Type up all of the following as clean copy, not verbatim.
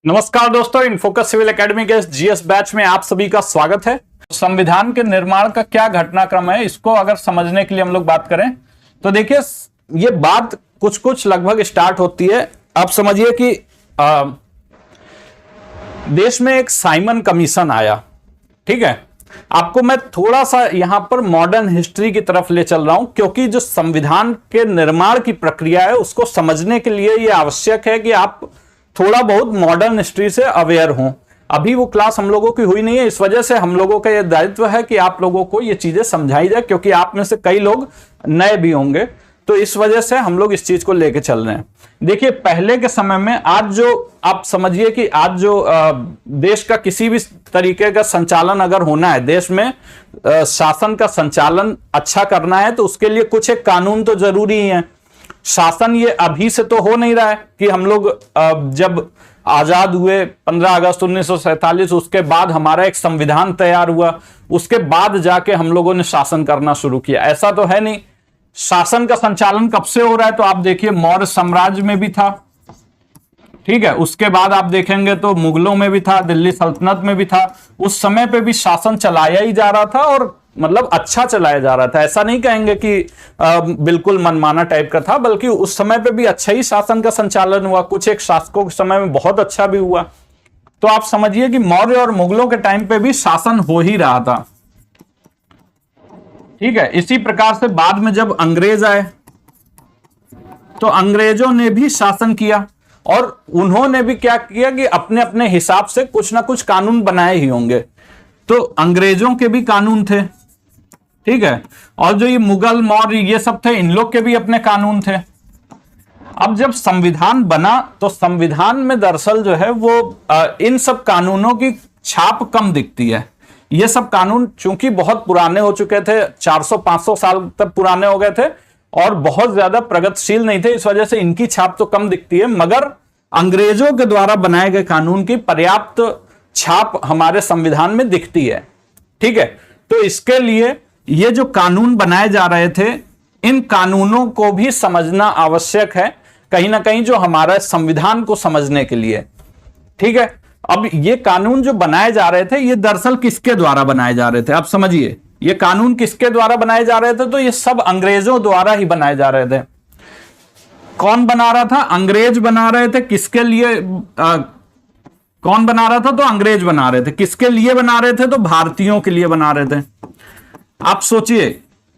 नमस्कार दोस्तों, InFocus civil academy के जीएस बैच में आप सभी का स्वागत है। संविधान के निर्माण का क्या घटनाक्रम है, इसको अगर समझने के लिए हम लोग बात करें तो देखिए, ये बात कुछ कुछ लगभग स्टार्ट होती है। आप समझिए कि देश में एक साइमन कमीशन आया। ठीक है, आपको मैं थोड़ा सा यहां पर मॉडर्न हिस्ट्री की तरफ ले चल रहा हूं, क्योंकि जो संविधान के निर्माण की प्रक्रिया है उसको समझने के लिए यह आवश्यक है कि आप थोड़ा बहुत मॉडर्न हिस्ट्री से अवेयर हों। अभी वो क्लास हम लोगों की हुई नहीं है, इस वजह से हम लोगों का यह दायित्व है कि आप लोगों को ये चीजें समझाई जाए, क्योंकि आप में से कई लोग नए भी होंगे, तो इस वजह से हम लोग इस चीज को लेके चल रहे हैं। देखिए, पहले के समय में आज जो आप समझिए कि आज जो देश का किसी भी तरीके का संचालन अगर होना है, देश में शासन का संचालन अच्छा करना है, तो उसके लिए कुछ एक कानून तो जरूरी ही है। शासन ये अभी से तो हो नहीं रहा है कि हम लोग जब आजाद हुए 15 अगस्त 1947 उसके बाद हमारा एक संविधान तैयार हुआ, उसके बाद जाके हम लोगों ने शासन करना शुरू किया, ऐसा तो है नहीं। शासन का संचालन कब से हो रहा है, तो आप देखिए मौर्य साम्राज्य में भी था। ठीक है, उसके बाद आप देखेंगे तो मुगलों में भी था, दिल्ली सल्तनत में भी था। उस समय पे भी शासन चलाया ही जा रहा था, और मतलब अच्छा चलाया जा रहा था। ऐसा नहीं कहेंगे कि बिल्कुल मनमाना टाइप का था, बल्कि उस समय पे भी अच्छा ही शासन का संचालन हुआ। कुछ एक शासकों के समय में बहुत अच्छा भी हुआ। तो आप समझिए कि मौर्य और मुगलों के टाइम पे भी शासन हो ही रहा था। ठीक है, इसी प्रकार से बाद में जब अंग्रेज आए तो अंग्रेजों ने भी शासन किया, और उन्होंने भी क्या किया कि अपने अपने हिसाब से कुछ ना कुछ कानून बनाए ही होंगे। तो अंग्रेजों के भी कानून थे, ठीक है, और जो ये मुगल मौर्य ये सब थे, इन लोग के भी अपने कानून थे। अब जब संविधान बना तो संविधान में दरअसल जो है वो इन सब कानूनों की छाप कम दिखती है। ये सब कानून चूंकि बहुत पुराने हो चुके थे, 400-500 साल तक पुराने हो गए थे, और बहुत ज्यादा प्रगतिशील नहीं थे, इस वजह से इनकी छाप तो कम दिखती है। मगर अंग्रेजों के द्वारा बनाए गए कानून की पर्याप्त छाप हमारे संविधान में दिखती है। ठीक है, तो इसके लिए ये जो कानून बनाए जा रहे थे, इन कानूनों को भी समझना आवश्यक है कहीं ना कहीं, जो हमारा संविधान को समझने के लिए। ठीक है, अब ये कानून जो बनाए जा रहे थे, ये दरअसल किसके द्वारा बनाए जा रहे थे, आप समझिए। ये कानून किसके द्वारा बनाए जा रहे थे, तो ये सब अंग्रेजों द्वारा ही बनाए जा रहे थे। कौन बना रहा था? अंग्रेज बना रहे थे। किसके लिए? कौन बना रहा था? तो अंग्रेज बना रहे थे। किसके लिए बना रहे थे? तो भारतीयों के लिए बना रहे थे। आप सोचिए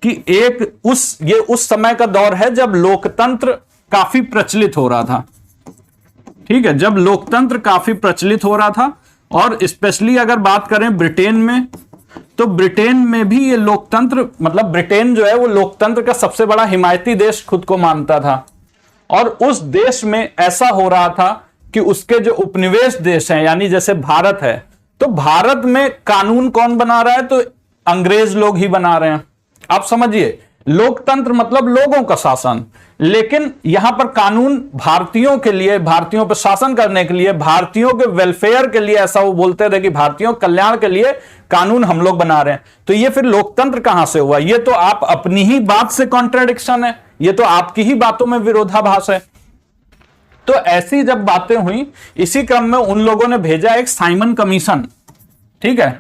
कि ये उस समय का दौर है जब लोकतंत्र काफी प्रचलित हो रहा था। ठीक है, जब लोकतंत्र काफी प्रचलित हो रहा था, और स्पेशली अगर बात करें ब्रिटेन में, तो ब्रिटेन में भी ये लोकतंत्र, मतलब ब्रिटेन जो है वो लोकतंत्र का सबसे बड़ा हिमायती देश खुद को मानता था। और उस देश में ऐसा हो रहा था कि उसके जो उपनिवेश देश हैं, यानी जैसे भारत है, तो भारत में कानून कौन बना रहा है? तो अंग्रेज लोग ही बना रहे हैं। आप समझिए, लोकतंत्र मतलब लोगों का शासन, लेकिन यहां पर कानून भारतीयों के लिए, भारतीयों पर शासन करने के लिए, भारतीयों के वेलफेयर के लिए, ऐसा वो बोलते थे कि भारतीयों कल्याण के लिए कानून हम लोग बना रहे हैं। तो ये फिर लोकतंत्र कहां से हुआ? ये तो आप अपनी ही बात से कॉन्ट्राडिक्शन है, ये तो आपकी ही बातों में विरोधाभास है। तो ऐसी जब बातें हुई, इसी क्रम में उन लोगों ने भेजा एक साइमन कमीशन। ठीक है,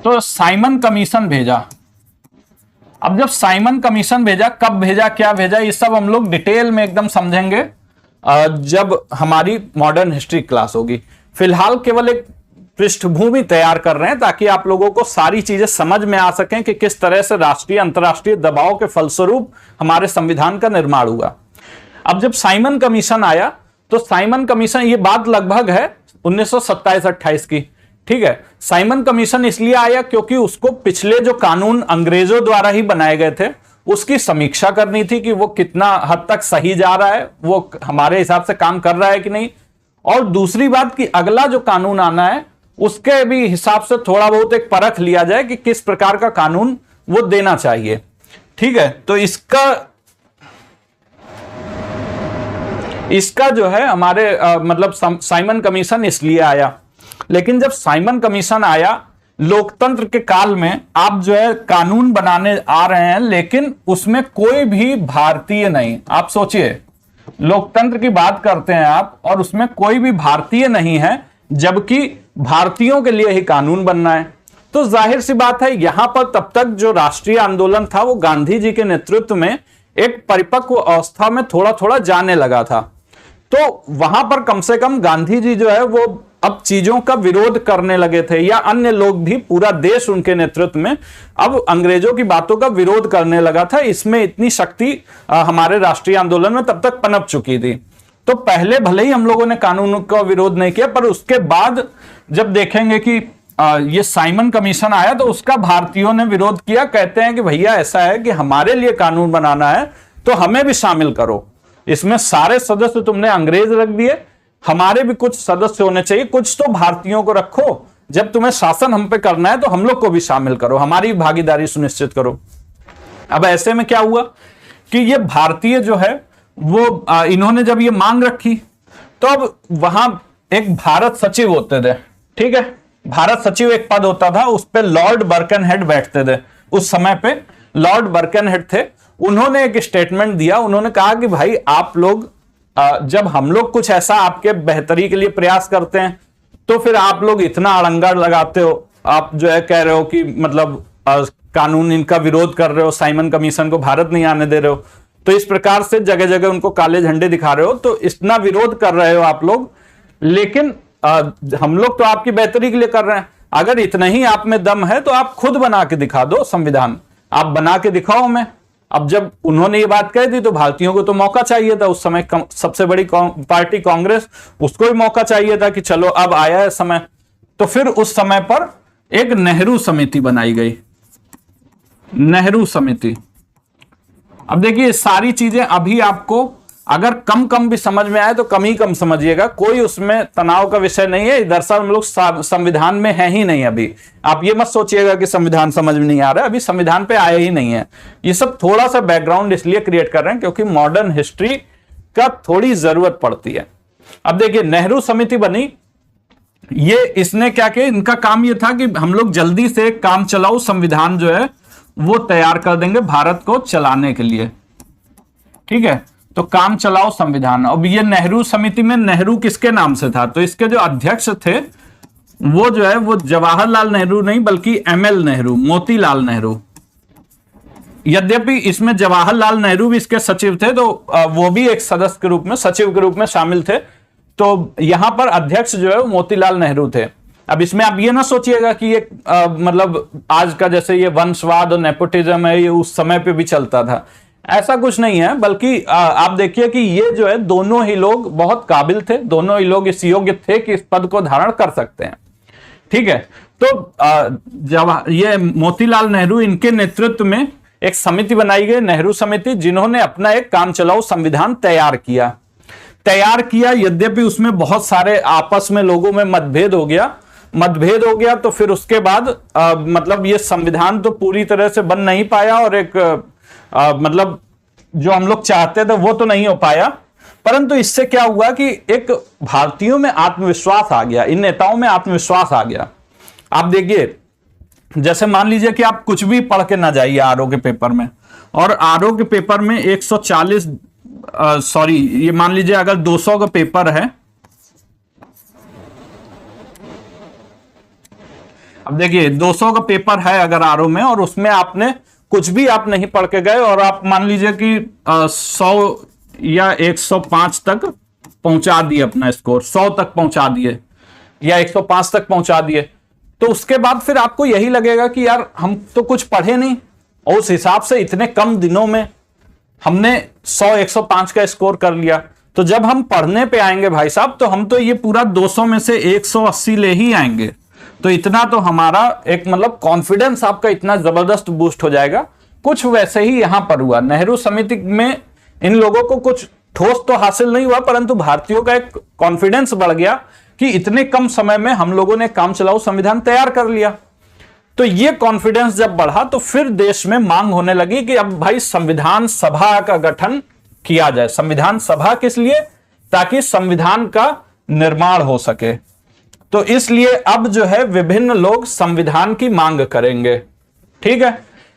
तो साइमन कमीशन भेजा। अब जब साइमन कमीशन भेजा, कब भेजा, क्या भेजा, ये सब हम लोग डिटेल में एकदम समझेंगे जब हमारी मॉडर्न हिस्ट्री क्लास होगी। फिलहाल केवल एक पृष्ठभूमि तैयार कर रहे हैं ताकि आप लोगों को सारी चीजें समझ में आ सकें कि किस तरह से राष्ट्रीय अंतर्राष्ट्रीय दबाव के फलस्वरूप हमारे संविधान का निर्माण हुआ। अब जब साइमन कमीशन आया, तो साइमन कमीशन, ये बात लगभग है 1927-28 की। ठीक है, साइमन कमीशन इसलिए आया क्योंकि उसको पिछले जो कानून अंग्रेजों द्वारा ही बनाए गए थे उसकी समीक्षा करनी थी कि वो कितना हद तक सही जा रहा है, वो हमारे हिसाब से काम कर रहा है कि नहीं। और दूसरी बात कि अगला जो कानून आना है उसके भी हिसाब से थोड़ा बहुत एक परख लिया जाए कि किस प्रकार का कानून वो देना चाहिए। ठीक है, तो इसका जो है हमारे मतलब साइमन कमीशन इसलिए आया। लेकिन जब साइमन कमीशन आया, लोकतंत्र के काल में आप जो है कानून बनाने आ रहे हैं, लेकिन उसमें कोई भी भारतीय नहीं। आप सोचिए, लोकतंत्र की बात करते हैं आप, और उसमें कोई भी भारतीय नहीं है, जबकि भारतीयों के लिए ही कानून बनना है। तो जाहिर सी बात है, यहां पर तब तक जो राष्ट्रीय आंदोलन था वो गांधी जी के नेतृत्व में एक परिपक्व अवस्था में थोड़ा थोड़ा जाने लगा था। तो वहां पर कम से कम गांधी जी जो है वो अब चीजों का विरोध करने लगे थे, या अन्य लोग भी, पूरा देश उनके नेतृत्व में अब अंग्रेजों की बातों का विरोध करने लगा था। इसमें इतनी शक्ति हमारे राष्ट्रीय आंदोलन में तब तक पनप चुकी थी। तो पहले भले ही हम लोगों ने कानून का विरोध नहीं किया, पर उसके बाद जब देखेंगे कि ये साइमन कमीशन आया तो उसका भारतीयों ने विरोध किया। कहते हैं कि भैया ऐसा है कि हमारे लिए कानून बनाना है तो हमें भी शामिल करो, इसमें सारे सदस्य तुमने अंग्रेज रख दिए, हमारे भी कुछ सदस्य होने चाहिए, कुछ तो भारतीयों को रखो। जब तुम्हें शासन हम पे करना है तो हम लोग को भी शामिल करो, हमारी भागीदारी सुनिश्चित करो। अब ऐसे में क्या हुआ कि ये भारतीय जो है वो इन्होंने जब ये मांग रखी तो अब वहां एक भारत सचिव होते थे, ठीक है, भारत सचिव एक पद होता था, उस पे लॉर्ड बर्कनहेड बैठते थे। उस समय पे लॉर्ड बर्कनहेड थे। उन्होंने एक स्टेटमेंट दिया, उन्होंने कहा कि भाई आप लोग जब हम लोग कुछ ऐसा आपके बेहतरी के लिए प्रयास करते हैं तो फिर आप लोग इतना अड़ंगा लगाते हो, आप जो है कह रहे हो कि मतलब कानून इनका विरोध कर रहे हो, साइमन कमीशन को भारत नहीं आने दे रहे हो, तो इस प्रकार से जगह जगह उनको काले झंडे दिखा रहे हो, तो इतना विरोध कर रहे हो आप लोग, लेकिन हम लोग तो आपकी बेहतरी के लिए कर रहे हैं। अगर इतना ही आप में दम है तो आप खुद बना के दिखा दो संविधान, आप बना के दिखाओ हमें। अब जब उन्होंने ये बात कही थी तो भारतीयों को तो मौका चाहिए था, उस समय सबसे बड़ी पार्टी कांग्रेस, उसको भी मौका चाहिए था कि चलो अब आया है समय। तो फिर उस समय पर एक नेहरू समिति बनाई गई, नेहरू समिति। अब देखिए सारी चीजें अभी आपको अगर कम कम भी समझ में आए तो कम ही कम समझिएगा, कोई उसमें तनाव का विषय नहीं है। दरअसल हम लोग संविधान में है ही नहीं अभी। आप ये मत सोचिएगा कि संविधान समझ में नहीं आ रहा है, अभी संविधान पे आया ही नहीं है। ये सब थोड़ा सा बैकग्राउंड इसलिए क्रिएट कर रहे हैं क्योंकि मॉडर्न हिस्ट्री का थोड़ी जरूरत पड़ती है। अब देखिए नेहरू समिति बनी, ये इसने क्या किया, इनका काम ये था कि हम लोग जल्दी से काम चलाओ संविधान जो है वो तैयार कर देंगे भारत को चलाने के लिए, ठीक है। तो काम चलाओ संविधान। अब ये नेहरू समिति में नेहरू किसके नाम से था, तो इसके जो अध्यक्ष थे वो जो है वो जवाहरलाल नेहरू नहीं बल्कि एमएल नेहरू, मोतीलाल नेहरू। यद्यपि इसमें जवाहरलाल नेहरू भी इसके सचिव थे, तो वो भी एक सदस्य के रूप में, सचिव के रूप में शामिल थे। तो यहां पर अध्यक्ष जो है वो मोतीलाल नेहरू थे। अब इसमें आप ये ना सोचिएगा कि ये मतलब आज का जैसे ये वंशवाद और नेपोटिज्म है ये उस समय पे भी चलता था, ऐसा कुछ नहीं है। बल्कि आप देखिए कि ये जो है दोनों ही लोग बहुत काबिल थे, दोनों ही लोग इस योग्य थे कि इस पद को धारण कर सकते हैं, ठीक है। तो जब ये मोतीलाल नेहरू, इनके नेतृत्व में एक समिति बनाई गई, नेहरू समिति, जिन्होंने अपना एक काम चलाओ संविधान तैयार किया। यद्यपि उसमें बहुत सारे आपस में लोगों में मतभेद हो गया, तो फिर उसके बाद मतलब ये संविधान तो पूरी तरह से बन नहीं पाया, और एक मतलब जो हम लोग चाहते थे वो तो नहीं हो पाया। परंतु इससे क्या हुआ कि एक भारतीयों में आत्मविश्वास आ गया, इन नेताओं में आत्मविश्वास आ गया। आप देखिए जैसे मान लीजिए कि आप कुछ भी पढ़ के ना जाइए आरओ के पेपर में, और आरओ के पेपर में 140 ये मान लीजिए अगर 200 का पेपर है, अब देखिए 200 का पेपर है अगर आरओ में, और उसमें आपने कुछ भी आप नहीं पढ़ के गए और आप मान लीजिए कि 100 या 105 तक पहुंचा दिए, अपना स्कोर 100 तक पहुंचा दिए या 105 तक पहुंचा दिए, तो उसके बाद फिर आपको यही लगेगा कि यार हम तो कुछ पढ़े नहीं, और उस हिसाब से इतने कम दिनों में हमने 100-105 का स्कोर कर लिया। तो जब हम पढ़ने पे आएंगे भाई साहब, तो हम तो ये पूरा 200 में से 180 ले ही आएंगे। तो इतना तो हमारा एक मतलब कॉन्फिडेंस आपका इतना जबरदस्त बूस्ट हो जाएगा। कुछ वैसे ही यहां पर हुआ। नेहरू समिति में इन लोगों को कुछ ठोस तो हासिल नहीं हुआ, परंतु भारतीयों का एक कॉन्फिडेंस बढ़ गया कि इतने कम समय में हम लोगों ने काम चलाओ संविधान तैयार कर लिया। तो ये कॉन्फिडेंस जब बढ़ा तो फिर देश में मांग होने लगी कि अब भाई संविधान सभा का गठन किया जाए। संविधान सभा किस लिए? ताकि संविधान का निर्माण हो सके। तो इसलिए अब जो है विभिन्न लोग संविधान की मांग करेंगे, ठीक है।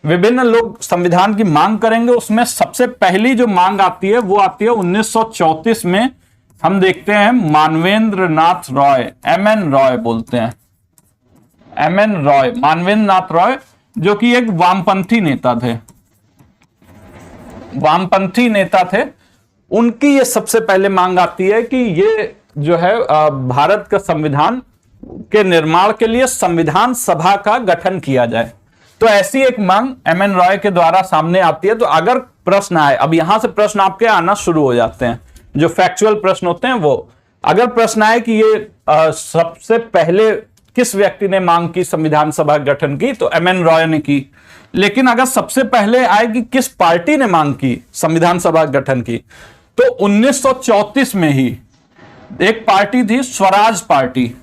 विभिन्न लोग संविधान की मांग करेंगे। उसमें सबसे पहली जो मांग आती है वो आती है 1934 में। हम देखते हैं मानवेंद्र नाथ रॉय, MN रॉय बोलते हैं, MN रॉय, मानवेंद्र नाथ रॉय, जो कि एक वामपंथी नेता थे, वामपंथी नेता थे। उनकी ये सबसे पहले मांग आती है कि ये जो है भारत का संविधान के निर्माण के लिए संविधान सभा का गठन किया जाए। तो ऐसी एक मांग MN रॉय के द्वारा सामने आती है। तो अगर प्रश्न आए, अब यहां से प्रश्न आपके आना शुरू हो जाते हैं, जो फैक्चुअल प्रश्न होते हैं वो। अगर प्रश्न आए कि ये सबसे पहले किस व्यक्ति ने मांग की संविधान सभा गठन की, तो MN रॉय ने की। लेकिन अगर सबसे पहले आए कि किस पार्टी ने मांग की संविधान सभा गठन की, तो 1934 में ही एक पार्टी थी, स्वराज पार्टी।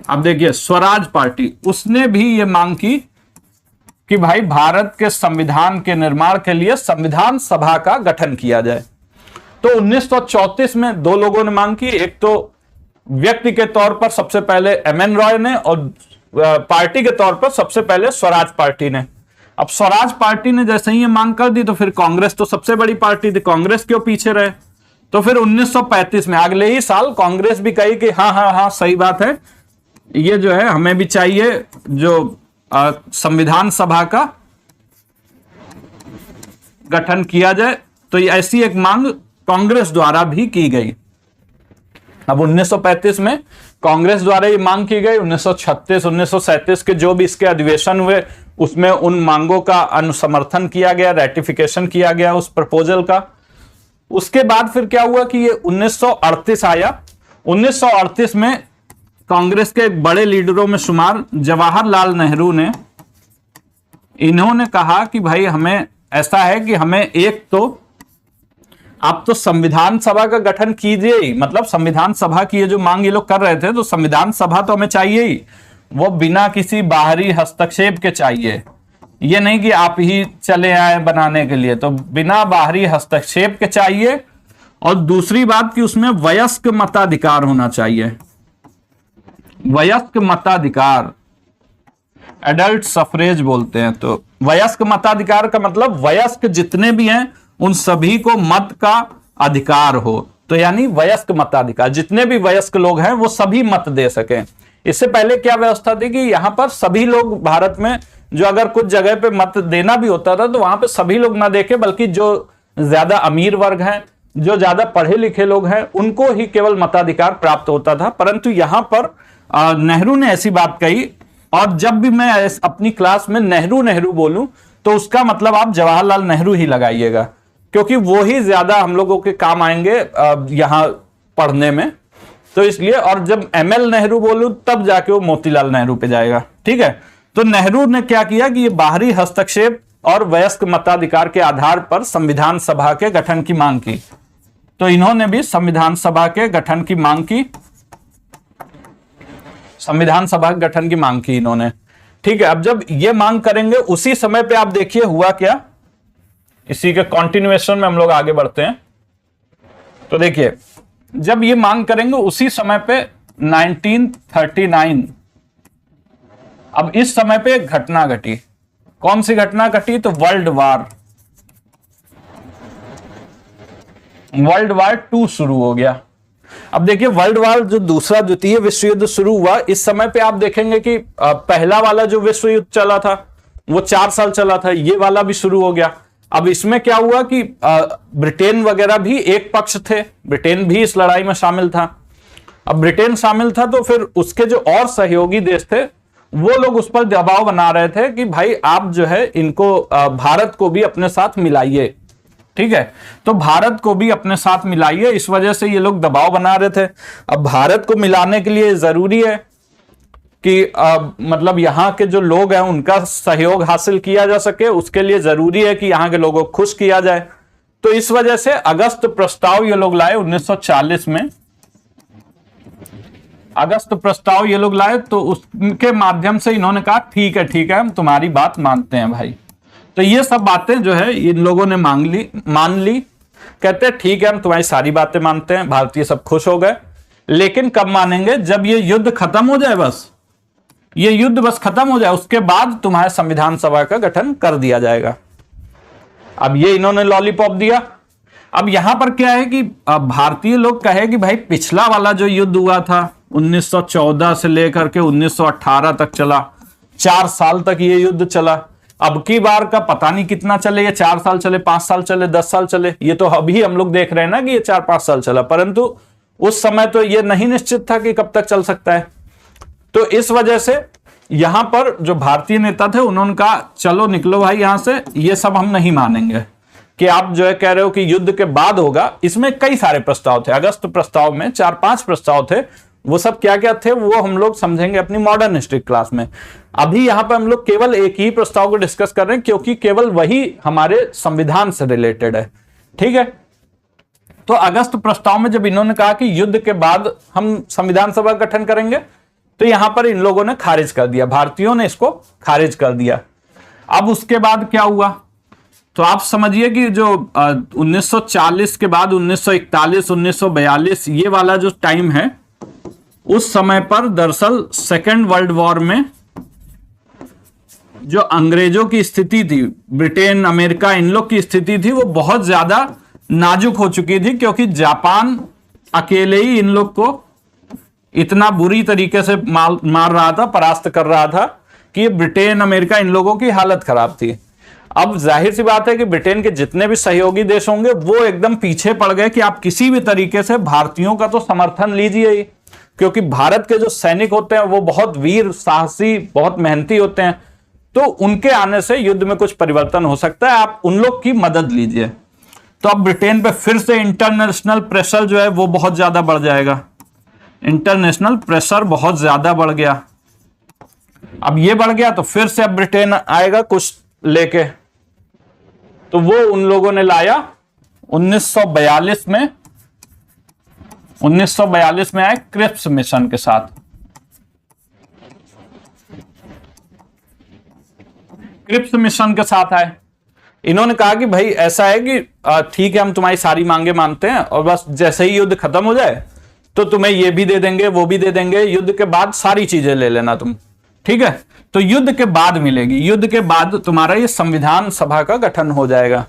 अब देखिए स्वराज पार्टी, उसने भी ये मांग की कि भाई भारत के संविधान के निर्माण के लिए संविधान सभा का गठन किया जाए। तो 1934 में दो लोगों ने मांग की, एक तो व्यक्ति के तौर पर सबसे पहले MN रॉय ने, और पार्टी के तौर पर सबसे पहले स्वराज पार्टी ने। अब स्वराज पार्टी ने जैसे ही ये मांग कर दी तो फिर कांग्रेस तो सबसे बड़ी पार्टी थी, कांग्रेस क्यों पीछे रहे। तो फिर 1935 में अगले ही साल कांग्रेस भी कही कि हाँ हाँ हाँ सही बात है, ये जो है हमें भी चाहिए जो संविधान सभा का गठन किया जाए। तो ऐसी एक मांग कांग्रेस द्वारा भी की गई। अब 1935 में कांग्रेस द्वारा ये मांग की गई। 1936 1937 के जो भी इसके अधिवेशन हुए उसमें उन मांगों का अनुसमर्थन किया गया, रेटिफिकेशन किया गया उस प्रपोजल का। उसके बाद फिर क्या हुआ कि ये 1938 आया। 1938 में कांग्रेस के एक बड़े लीडरों में शुमार जवाहरलाल नेहरू ने, इन्होंने कहा कि भाई हमें ऐसा है कि हमें एक तो आप तो संविधान सभा का गठन कीजिए ही, मतलब संविधान सभा की ये जो मांग ये लोग कर रहे थे, तो संविधान सभा तो हमें चाहिए ही, वो बिना किसी बाहरी हस्तक्षेप के चाहिए। ये नहीं कि आप ही चले आए बनाने के लिए, तो बिना बाहरी हस्तक्षेप के चाहिए। और दूसरी बात कि उसमें वयस्क मताधिकार होना चाहिए। वयस्क मताधिकार, एडल्ट सफरेज बोलते हैं। तो वयस्क मताधिकार का मतलब वयस्क जितने भी हैं उन सभी को मत का अधिकार हो। तो यानी वयस्क मताधिकार, जितने भी वयस्क लोग हैं वो सभी मत दे सकें। इससे पहले क्या व्यवस्था थी कि यहां पर सभी लोग भारत में जो अगर कुछ जगह पे मत देना भी होता था तो वहां पे सभी लोग ना देके, बल्कि जो ज्यादा अमीर वर्ग हैं, जो ज्यादा पढ़े लिखे लोग हैं, उनको ही केवल मताधिकार प्राप्त होता था। परंतु यहां पर नेहरू ने ऐसी बात कही, और जब भी मैं अपनी क्लास में नेहरू नेहरू बोलूं तो उसका मतलब आप जवाहरलाल नेहरू ही लगाइएगा, क्योंकि वो ही ज्यादा हम लोगों के काम आएंगे यहां पढ़ने में। तो इसलिए, और जब ML नेहरू बोलूं तब जाके वो मोतीलाल नेहरू पे जाएगा। ठीक है। तो नेहरू ने क्या किया कि ये बाहरी हस्तक्षेप और वयस्क मताधिकार के आधार पर संविधान सभा के गठन की मांग की। तो इन्होंने भी संविधान सभा के गठन की मांग की, संविधान सभा के गठन की मांग की इन्होंने। ठीक है। अब जब ये मांग करेंगे उसी समय पे आप देखिए हुआ क्या, इसी के कंटिन्यूएशन में हम लोग आगे बढ़ते हैं। तो देखिए जब ये मांग करेंगे उसी समय पे 1939, अब इस समय पे एक घटना घटी। कौन सी घटना घटी? तो वर्ल्ड वार 2 शुरू हो गया। अब देखिए वर्ल्ड वार जो दूसरा द्वितीय विश्व युद्ध शुरू हुआ, इस समय पे आप देखेंगे कि पहला वाला जो विश्व युद्ध चला था वो 4 साल चला था, ये वाला भी शुरू हो गया। अब इसमें क्या हुआ कि ब्रिटेन वगैरह भी एक पक्ष थे, ब्रिटेन भी इस लड़ाई में शामिल था। अब ब्रिटेन शामिल था तो फिर उसके जो और सहयोगी देश थे वो लोग उस पर दबाव बना रहे थे कि भाई आप जो है इनको भारत को भी अपने साथ मिलाइए। ठीक है। तो भारत को भी अपने साथ मिलाइए, इस वजह से ये लोग दबाव बना रहे थे। अब भारत को मिलाने के लिए जरूरी है कि मतलब यहाँ के जो लोग हैं उनका सहयोग हासिल किया जा सके, उसके लिए जरूरी है कि यहाँ के लोगों को खुश किया जाए। तो इस वजह से अगस्त प्रस्ताव ये लोग लाए 1940 में। अगस्त प्रस्ताव ये लोग लाए, तो उसके माध्यम से इन्होंने कहा ठीक है हम तुम्हारी बात मानते हैं भाई। तो ये सब बातें जो है इन लोगों ने मान ली। कहते हैं ठीक है हम तुम्हारी सारी बातें मानते हैं। भारतीय सब खुश हो गए। लेकिन कब मानेंगे? जब ये युद्ध खत्म हो जाए। बस ये युद्ध बस खत्म हो जाए, उसके बाद तुम्हारे संविधान सभा का गठन कर दिया जाएगा। अब ये इन्होंने लॉलीपॉप दिया। अब यहां पर क्या है कि भारतीय लोग कहे कि भाई पिछला वाला जो युद्ध हुआ था 1914 से लेकर के 1918 तक चला, 4 साल तक ये युद्ध चला। अब की बार का पता नहीं कितना चले, ये 4 साल चले, 5 साल चले, 10 साल चले, ये तो अभी हम लोग देख रहे हैं ना कि ये 4-5 साल चला, परंतु उस समय तो ये नहीं निश्चित था कि कब तक चल सकता है। तो इस वजह से यहां पर जो भारतीय नेता थे उन्होंने कहा चलो निकलो भाई यहां से, ये सब हम नहीं मानेंगे कि आप जो है कह रहे हो कि युद्ध के बाद होगा। इसमें कई सारे प्रस्ताव थे, अगस्त प्रस्ताव में 4-5 प्रस्ताव थे, वो सब क्या क्या थे वो हम लोग समझेंगे अपनी मॉडर्न हिस्ट्री क्लास में। अभी यहां पर हम लोग केवल एक ही प्रस्ताव को डिस्कस कर रहे हैं क्योंकि केवल वही हमारे संविधान से रिलेटेड है, ठीक है। तो अगस्त प्रस्ताव में जब इन्होंने कहा कि युद्ध के बाद हम संविधान सभा गठन करेंगे, तो यहां पर इन लोगों ने खारिज कर दिया, भारतीयों ने इसको खारिज कर दिया। अब उसके बाद क्या हुआ, तो आप समझिए कि जो 1940 के बाद 1941, 1942 ये वाला जो टाइम है, उस समय पर दरअसल सेकेंड वर्ल्ड वॉर में जो अंग्रेजों की स्थिति थी, ब्रिटेन, अमेरिका, इन लोग की स्थिति थी, वो बहुत ज्यादा नाजुक हो चुकी थी क्योंकि जापान अकेले ही इन लोग को इतना बुरी तरीके से मार रहा था, परास्त कर रहा था कि ये ब्रिटेन, अमेरिका, इन लोगों की हालत खराब थी। अब जाहिर सी बात है कि ब्रिटेन के जितने भी सहयोगी देश होंगे वो एकदम पीछे पड़ गए कि आप किसी भी तरीके से भारतीयों का तो समर्थन लीजिए ही, क्योंकि भारत के जो सैनिक होते हैं वो बहुत वीर, साहसी, बहुत मेहनती होते हैं, तो उनके आने से युद्ध में कुछ परिवर्तन हो सकता है, आप उन लोग की मदद लीजिए। तो अब ब्रिटेन पे फिर से इंटरनेशनल प्रेशर जो है वो बहुत ज्यादा बढ़ जाएगा, इंटरनेशनल प्रेशर बहुत ज्यादा बढ़ गया। अब ये बढ़ गया तो फिर से अब ब्रिटेन आएगा कुछ लेके, तो वो उन लोगों ने लाया 1942 में, 1942 में आए क्रिप्स मिशन के साथ। क्रिप्स मिशन के साथ आए, इन्होंने कहा कि भाई ऐसा है कि ठीक है हम तुम्हारी सारी मांगे मानते हैं और बस जैसे ही युद्ध खत्म हो जाए तो तुम्हें ये भी दे देंगे, वो भी दे देंगे, युद्ध के बाद सारी चीजें ले लेना तुम, ठीक है। तो युद्ध के बाद मिलेगी, युद्ध के बाद तुम्हारा ये संविधान सभा का गठन हो जाएगा।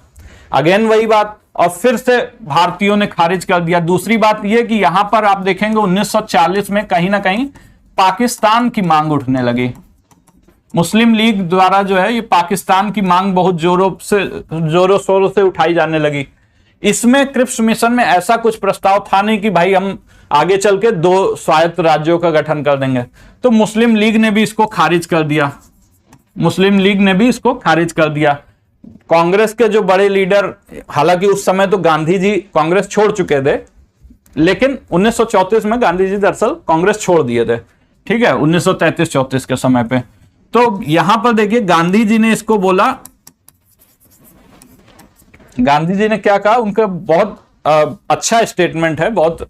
अगेन वही बात, और फिर से भारतीयों ने खारिज कर दिया। दूसरी बात यह कि यहां पर आप देखेंगे 1940 में कहीं ना कहीं पाकिस्तान की मांग उठने लगी, मुस्लिम लीग द्वारा जो है ये पाकिस्तान की मांग बहुत जोरों शोरों से उठाई जाने लगी। इसमें क्रिप्स मिशन में ऐसा कुछ प्रस्ताव था नहीं कि भाई हम आगे चल के 2 स्वायत्त राज्यों का गठन कर देंगे, तो मुस्लिम लीग ने भी इसको खारिज कर दिया, मुस्लिम लीग ने भी इसको खारिज कर दिया। कांग्रेस के जो बड़े लीडर, हालांकि उस समय तो गांधी जी कांग्रेस छोड़ चुके थे, लेकिन 1934 में गांधी जी दरअसल कांग्रेस छोड़ दिए थे, ठीक है, 1933-34 के समय पे। तो यहां पर देखिए गांधी जी ने इसको बोला, गांधी जी ने क्या कहा, उनका बहुत अच्छा स्टेटमेंट है, बहुत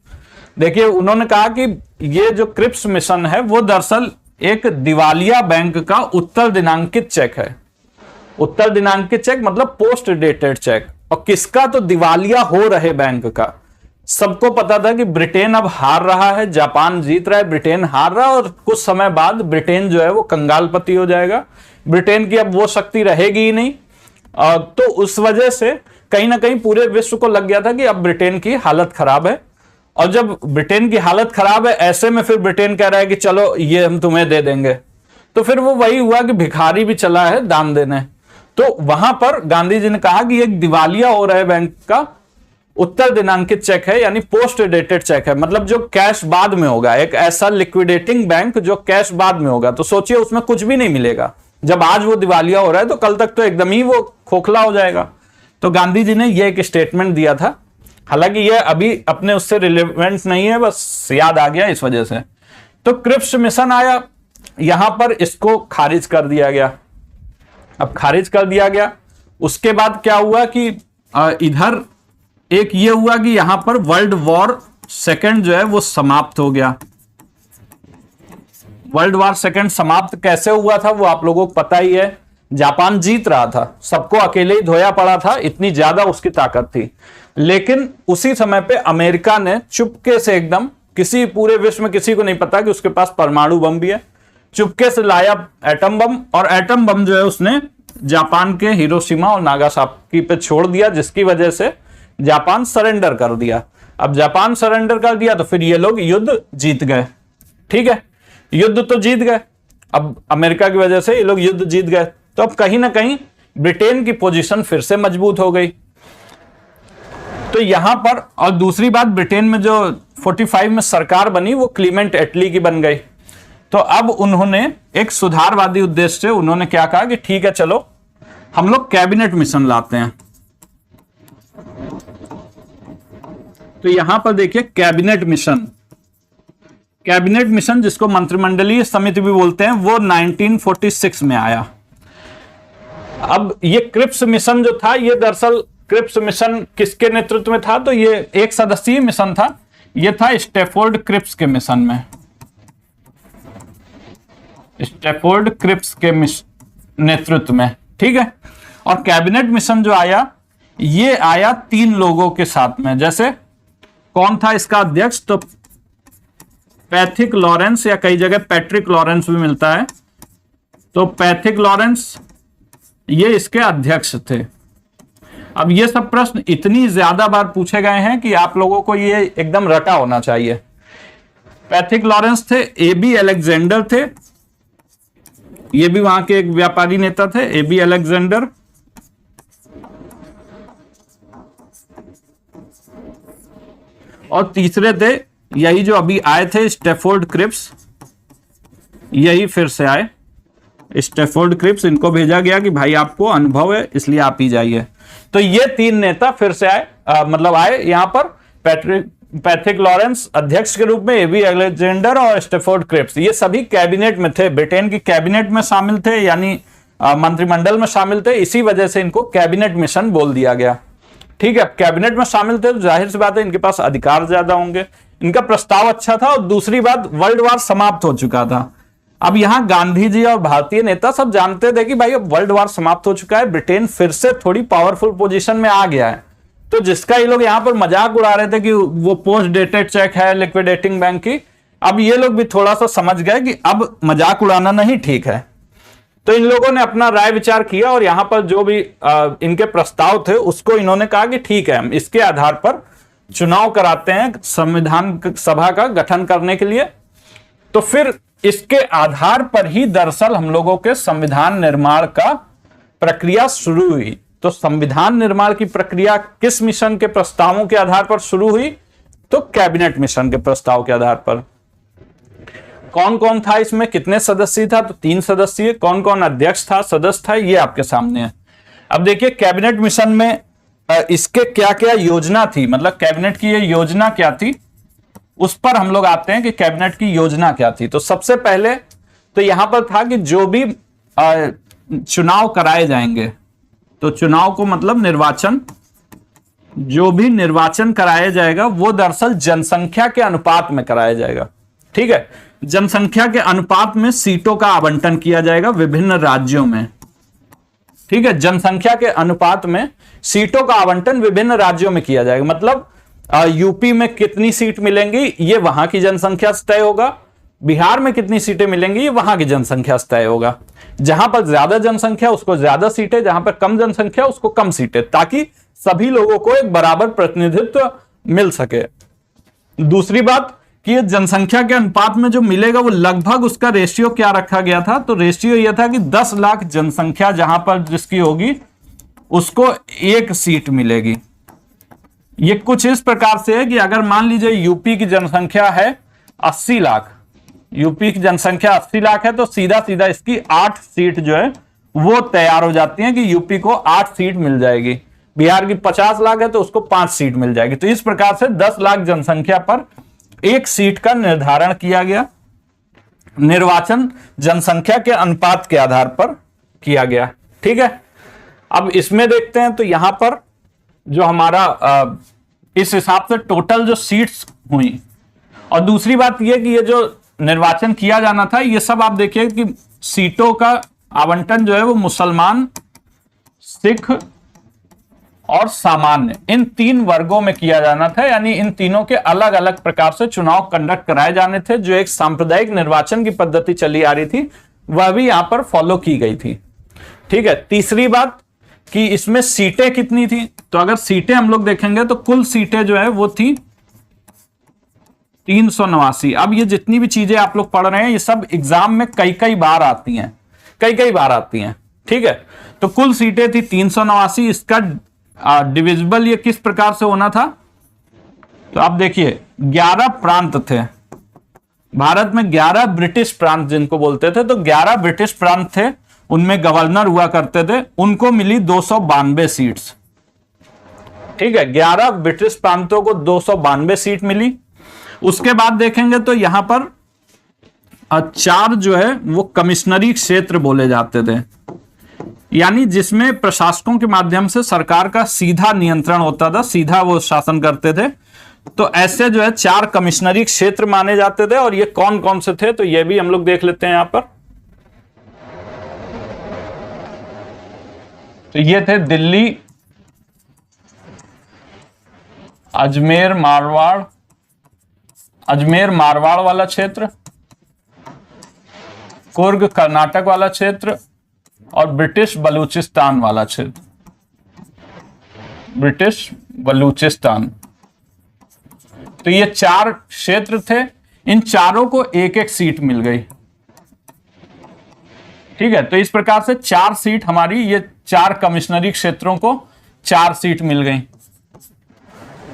देखिए, उन्होंने कहा कि ये जो क्रिप्स मिशन है वो दरअसल एक दिवालिया बैंक का उत्तर दिनांकित चेक है। उत्तर दिनांकित चेक मतलब पोस्ट डेटेड चेक, और किसका, तो दिवालिया हो रहे बैंक का। सबको पता था कि ब्रिटेन अब हार रहा है, जापान जीत रहा है, ब्रिटेन हार रहा है, और कुछ समय बाद ब्रिटेन जो है वो कंगालपति हो जाएगा, ब्रिटेन की अब वो शक्ति रहेगी ही नहीं। तो उस वजह से कहीं ना कहीं पूरे विश्व को लग गया था कि अब ब्रिटेन की हालत खराब है, और जब ब्रिटेन की हालत खराब है ऐसे में फिर ब्रिटेन कह रहा है कि चलो ये हम तुम्हें दे देंगे, तो फिर वो वही हुआ कि भिखारी भी चला है दान देने। तो वहां पर गांधी जी ने कहा कि एक दिवालिया हो रहे बैंक का उत्तर दिनांकित चेक है, यानी पोस्ट डेटेड चेक है, मतलब जो कैश बाद में होगा, एक ऐसा लिक्विडेटिंग बैंक जो कैश बाद में होगा। तो सोचिए उसमें कुछ भी नहीं मिलेगा, जब आज वो दिवालिया हो रहा है तो कल तक तो एकदम ही वो खोखला हो जाएगा। तो गांधी जी ने ये एक स्टेटमेंट दिया था, हालांकि ये अभी अपने उससे रिलेवेंट नहीं है, बस याद आ गया इस वजह से। तो क्रिप्स मिशन आया, यहां पर इसको खारिज कर दिया गया। अब खारिज कर दिया गया, उसके बाद क्या हुआ कि इधर एक ये हुआ कि यहां पर वर्ल्ड वॉर सेकेंड जो है वो समाप्त हो गया। वर्ल्ड वॉर सेकेंड समाप्त कैसे हुआ था वो आप लोगों को पता ही है, जापान जीत रहा था, सबको अकेले ही धोया पड़ा था, इतनी ज्यादा उसकी ताकत थी। लेकिन उसी समय पे अमेरिका ने चुपके से एकदम, किसी पूरे विश्व में किसी को नहीं पता कि उसके पास परमाणु बम भी है, चुपके से लाया एटम बम, और एटम बम जो है उसने जापान के हिरोशिमा और नागासाकी पे छोड़ दिया, जिसकी वजह से जापान सरेंडर कर दिया। अब जापान सरेंडर कर दिया तो फिर ये लोग युद्ध जीत गए। ठीक है, युद्ध तो जीत गए, अब अमेरिका की वजह से ये लोग युद्ध जीत गए, तो अब कहीं ना कहीं ब्रिटेन की पोजीशन फिर से मजबूत हो गई। तो यहां पर, और दूसरी बात, ब्रिटेन में जो 45 में सरकार बनी वो क्लीमेंट एटली की बन गई। तो अब उन्होंने एक सुधारवादी उद्देश्य से उन्होंने क्या कहा कि ठीक है चलो हम लोग कैबिनेट मिशन लाते हैं। तो यहां पर देखिए कैबिनेट मिशन, कैबिनेट मिशन जिसको मंत्रिमंडलीय समिति भी बोलते हैं, वो 1946 में आया। अब ये क्रिप्स मिशन जो था, ये दरअसल क्रिप्स मिशन किसके नेतृत्व में था, तो ये एक सदस्यीय मिशन था, ये था स्टैफोर्ड क्रिप्स के मिशन में, स्टैफोर्ड क्रिप्स के नेतृत्व में। ठीक है, और कैबिनेट मिशन जो आया ये आया 3 लोगों के साथ में। जैसे कौन था इसका अध्यक्ष, तो पैथिक लॉरेंस, या कई जगह पैट्रिक लॉरेंस भी मिलता है, तो पैथिक लॉरेंस ये इसके अध्यक्ष थे। अब ये सब प्रश्न इतनी ज्यादा बार पूछे गए हैं कि आप लोगों को ये एकदम रटा होना चाहिए। पैथिक लॉरेंस थे, एबी अलेक्जेंडर थे, ये भी वहां के एक व्यापारी नेता थे, एबी अलेक्जेंडर, और तीसरे थे यही जो अभी आए थे स्टैफोर्ड क्रिप्स, यही फिर से आए स्टैफोर्ड क्रिप्स, इनको भेजा गया कि भाई आपको अनुभव है इसलिए आप ही जाइए। तो ये 3 नेता फिर से आए, मतलब आए यहां पर, पैथिक लॉरेंस अध्यक्ष के रूप में, एबी अलेक्जेंडर और स्टैफोर्ड क्रिप्स, ये सभी कैबिनेट में थे, ब्रिटेन की कैबिनेट में शामिल थे, यानी मंत्रिमंडल में शामिल थे, इसी वजह से इनको कैबिनेट मिशन बोल दिया गया। ठीक है, कैबिनेट में शामिल थे तो जाहिर सी बात है इनके पास अधिकार ज्यादा होंगे, इनका प्रस्ताव अच्छा था, और दूसरी बात वर्ल्ड वार समाप्त हो चुका था। अब यहां गांधी जी और भारतीय नेता सब जानते थे कि भाई अब वर्ल्ड वार समाप्त हो चुका है, ब्रिटेन फिर से थोड़ी पावरफुल पोजीशन में आ गया है। तो जिसका ये लोग यहां पर मजाक उड़ा रहे थे कि वो पोस्ट डेटेड चेक है लिक्विडेटिंग बैंक की, अब ये लोग भी थोड़ा सा समझ गए कि अब मजाक उड़ाना नहीं ठीक है। तो इन लोगों ने अपना राय विचार किया, और यहां पर जो भी इनके प्रस्ताव थे उसको इन्होंने कहा कि ठीक है हम इसके आधार पर चुनाव कराते हैं संविधान सभा का गठन करने के लिए। तो फिर इसके आधार पर ही दरअसल हम लोगों के संविधान निर्माण का प्रक्रिया शुरू हुई। तो संविधान निर्माण की प्रक्रिया किस मिशन के प्रस्तावों के आधार पर शुरू हुई, तो कैबिनेट मिशन के प्रस्ताव के आधार पर। कौन कौन था इसमें, कितने सदस्य था, तो 3 सदस्य। कौन कौन अध्यक्ष था, सदस्य था, ये आपके सामने है। अब देखिए कैबिनेट मिशन में इसके क्या क्या योजना थी, मतलब कैबिनेट की ये योजना क्या थी, उस पर हम लोग आते हैं कि कैबिनेट की योजना क्या थी। तो सबसे पहले तो यहां पर था कि जो भी चुनाव कराए जाएंगे, तो चुनाव को मतलब निर्वाचन, जो भी निर्वाचन कराया जाएगा वो दरअसल जनसंख्या के अनुपात में कराया जाएगा। ठीक है, जनसंख्या के अनुपात में सीटों का आवंटन किया जाएगा विभिन्न राज्यों में। ठीक है, जनसंख्या के अनुपात में सीटों का आवंटन विभिन्न राज्यों में किया जाएगा, मतलब यूपी में कितनी सीट मिलेंगी ये वहां की जनसंख्या से तय होगा, बिहार में कितनी सीटें मिलेंगी ये वहां की जनसंख्या से तय होगा। जहां पर ज्यादा जनसंख्या उसको ज्यादा सीटें, जहां पर कम जनसंख्या उसको कम सीटें, ताकि सभी लोगों को एक बराबर प्रतिनिधित्व मिल सके। दूसरी बात कि ये जनसंख्या के अनुपात में जो मिलेगा वो लगभग उसका रेशियो क्या रखा गया था, तो रेशियो यह था कि 10 लाख जनसंख्या जहां पर जिसकी होगी उसको 1 सीट मिलेगी। ये कुछ इस प्रकार से है कि अगर मान लीजिए यूपी की जनसंख्या है 80 लाख, यूपी की जनसंख्या 80 लाख है, तो सीधा सीधा इसकी 8 सीट जो है वो तैयार हो जाती है कि यूपी को 8 सीट मिल जाएगी। बिहार की 50 लाख है तो उसको 5 सीट मिल जाएगी। तो इस प्रकार से 10 लाख जनसंख्या पर 1 सीट का निर्धारण किया गया। निर्वाचन जनसंख्या के अनुपात के आधार पर किया गया। ठीक है, अब इसमें देखते हैं तो यहां पर जो हमारा इस हिसाब से टोटल जो सीट्स हुई, और दूसरी बात यह कि ये जो निर्वाचन किया जाना था ये सब आप देखिए कि सीटों का आवंटन जो है वो मुसलमान, सिख और सामान्य, इन 3 वर्गों में किया जाना था। यानी इन तीनों के अलग अलग प्रकार से चुनाव कंडक्ट कराए जाने थे। जो एक सांप्रदायिक निर्वाचन की पद्धति चली आ रही थी वह भी यहां पर फॉलो की गई थी। ठीक है। तीसरी बात कि इसमें सीटें कितनी थी, तो अगर सीटें हम लोग देखेंगे तो कुल सीटें जो है वो थी 389। अब ये जितनी भी चीजें आप लोग पढ़ रहे हैं ये सब एग्जाम में कई कई बार आती हैं, कई बार आती हैं। ठीक है। तो कुल सीटें थी 389। इसका डिविजिबल ये किस प्रकार से होना था, तो आप देखिए 11 प्रांत थे भारत में, 11 ब्रिटिश प्रांत जिनको बोलते थे, तो 11 ब्रिटिश प्रांत थे, उनमें गवर्नर हुआ करते थे, उनको मिली 292 सीट्स। ठीक है। 11 ब्रिटिश प्रांतों को 292 सीट मिली। उसके बाद देखेंगे तो यहां पर 4 जो है वो कमिश्नरी क्षेत्र बोले जाते थे, यानी जिसमें प्रशासकों के माध्यम से सरकार का सीधा नियंत्रण होता था, सीधा वो शासन करते थे। तो ऐसे जो है 4 कमिश्नरी क्षेत्र माने जाते थे। और ये कौन कौन से थे तो ये भी हम लोग देख लेते हैं यहां पर। तो ये थे दिल्ली, अजमेर मारवाड़ वाला क्षेत्र, कुर्ग कर्नाटक वाला क्षेत्र और ब्रिटिश बलूचिस्तान वाला क्षेत्र, ब्रिटिश बलूचिस्तान। तो ये 4 क्षेत्र थे, इन चारों को एक एक सीट मिल गई। ठीक है। तो इस प्रकार से 4 सीट हमारी, ये 4 कमिश्नरी क्षेत्रों को 4 सीट मिल गई।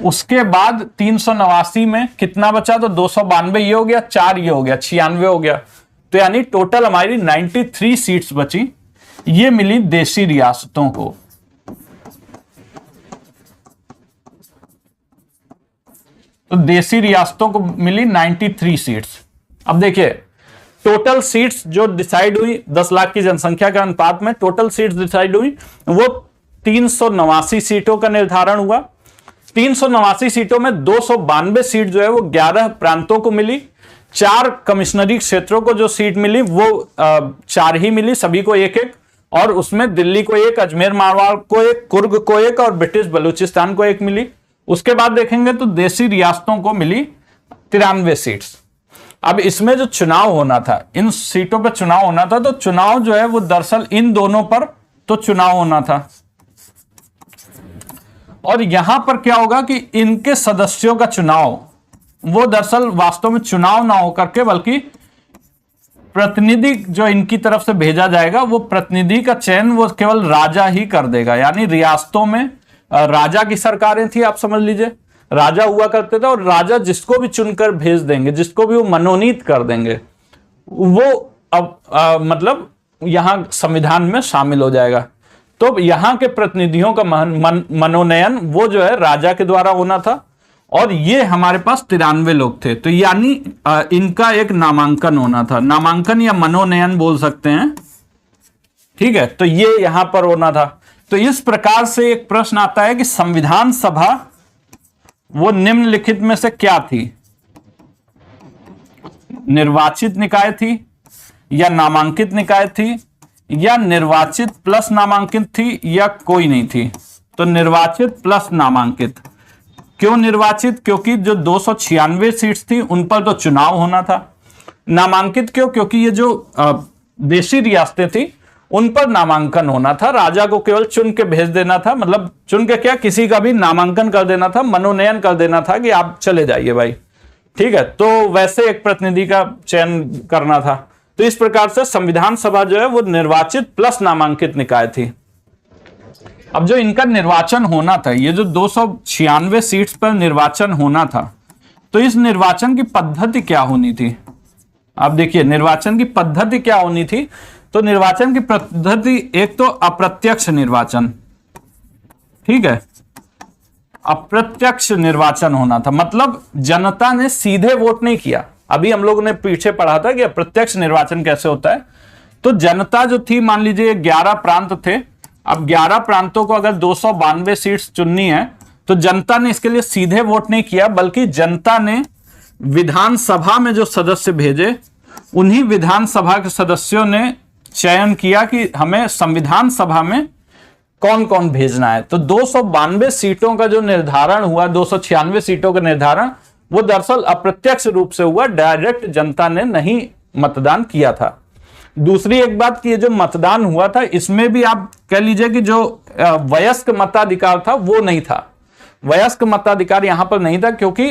उसके बाद 389 में कितना बचा, तो 292 ये हो गया, 4 ये हो गया, 96 हो गया। तो यानी टोटल हमारी 93 सीट्स बची, ये मिली देशी रियासतों को। तो देशी रियासतों को मिली 93 सीट्स। अब देखिए टोटल सीट्स जो डिसाइड हुई 10 लाख की जनसंख्या के अनुपात में टोटल सीट्स डिसाइड हुई वो 389 सीटों का निर्धारण हुआ। 389 सीटों में 292 सीट जो है वो 11 प्रांतों को मिली। 4 कमिश्नरी क्षेत्रों को जो सीट मिली वो 4 ही मिली, सभी को एक एक, और उसमें दिल्ली को 1, अजमेर मारवाड़ को 1, कुर्ग को 1 और ब्रिटिश बलूचिस्तान को 1 मिली। उसके बाद देखेंगे तो देशी रियासतों को मिली 93 सीट्स। अब इसमें जो चुनाव होना था, इन सीटों पर चुनाव होना था, तो चुनाव जो है वो दरअसल इन दोनों पर तो चुनाव होना था। और यहां पर क्या होगा कि इनके सदस्यों का चुनाव वो दरअसल वास्तव में चुनाव ना होकर के बल्कि प्रतिनिधि जो इनकी तरफ से भेजा जाएगा, वो प्रतिनिधि का चयन वो केवल राजा ही कर देगा। यानी रियासतों में राजा की सरकारें थी, आप समझ लीजिए राजा हुआ करते थे, और राजा जिसको भी चुनकर भेज देंगे, जिसको भी वो मनोनीत कर देंगे, वो अब मतलब यहां संविधान में शामिल हो जाएगा। तो यहां के प्रतिनिधियों का मनोनयन वो जो है राजा के द्वारा होना था। और ये हमारे पास 93 लोग थे, तो यानी इनका एक नामांकन होना था, नामांकन या मनोनयन बोल सकते हैं। ठीक है। तो ये यहां पर होना था। तो इस प्रकार से एक प्रश्न आता है कि संविधान सभा वो निम्नलिखित में से क्या थी, निर्वाचित निकाय थी या नामांकित निकाय थी या निर्वाचित प्लस नामांकित थी या कोई नहीं थी। तो निर्वाचित प्लस नामांकित। क्यों निर्वाचित? क्योंकि जो 296 सीट्स थी उन पर तो चुनाव होना था। नामांकित क्यों? क्योंकि ये जो देशी रियासतें थी उन पर नामांकन होना था, राजा को केवल चुन के भेज देना था, मतलब चुन के क्या, किसी का भी नामांकन कर देना था, मनोनयन कर देना था कि आप चले जाइए भाई। ठीक है। तो वैसे एक प्रतिनिधि का चयन करना था। तो इस प्रकार से संविधान सभा जो है वो निर्वाचित प्लस नामांकित निकाय थी। अब जो इनका निर्वाचन होना था, ये जो 296 सीट्स पर निर्वाचन होना था, तो इस निर्वाचन की पद्धति क्या होनी थी? आप देखिए निर्वाचन की पद्धति क्या होनी थी। तो निर्वाचन की पद्धति एक तो अप्रत्यक्ष निर्वाचन, ठीक है, अप्रत्यक्ष निर्वाचन होना था, मतलब जनता ने सीधे वोट नहीं किया। अभी हम लोगों ने पीछे पढ़ा था कि अप्रत्यक्ष निर्वाचन कैसे होता है। तो जनता जो थी, मान लीजिए 11 प्रांत थे, अब 11 प्रांतों को अगर 292 सीट्स चुननी है तो जनता ने इसके लिए सीधे वोट नहीं किया, बल्कि जनता ने विधानसभा में जो सदस्य भेजे, उन्हीं विधानसभा के सदस्यों ने चयन किया कि हमें संविधान सभा में कौन कौन भेजना है। तो 292 सीटों का जो निर्धारण हुआ, 296 सीटों का निर्धारण, वो दरअसल अप्रत्यक्ष रूप से हुआ, डायरेक्ट जनता ने नहीं मतदान किया था। दूसरी एक बात कि ये जो मतदान हुआ था इसमें भी आप कह लीजिए कि जो वयस्क मताधिकार था वो नहीं था। वयस्क मताधिकार यहां पर नहीं था क्योंकि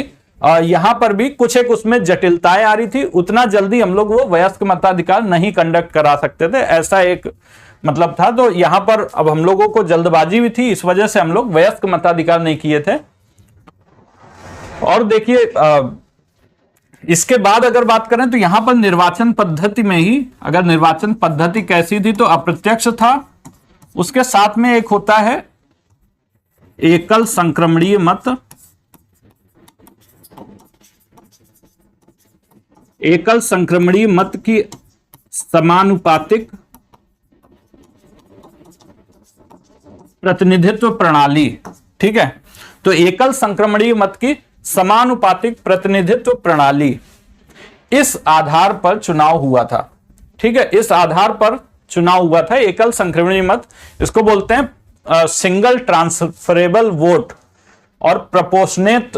यहां पर भी कुछ एक उसमें जटिलताएं आ रही थी। उतना जल्दी हम लोग वो वयस्क मताधिकार नहीं कंडक्ट करा सकते थे, ऐसा एक मतलब था। तो यहां पर अब हम लोगों को जल्दबाजी भी थी, इस वजह से हम लोग वयस्क मताधिकार नहीं किए थे। और देखिए इसके बाद अगर बात करें तो यहां पर निर्वाचन पद्धति में ही, अगर निर्वाचन पद्धति कैसी थी तो अप्रत्यक्ष था, उसके साथ में एक होता है एकल संक्रमणीय मत। एकल संक्रमणीय मत की समानुपातिक प्रतिनिधित्व प्रणाली। ठीक है, तो एकल संक्रमणीय मत की समानुपातिक प्रतिनिधित्व प्रणाली, इस आधार पर चुनाव हुआ था। ठीक है, इस आधार पर चुनाव हुआ था। एकल संक्रमणीय मत, इसको बोलते हैं सिंगल ट्रांसफरेबल वोट और proportionate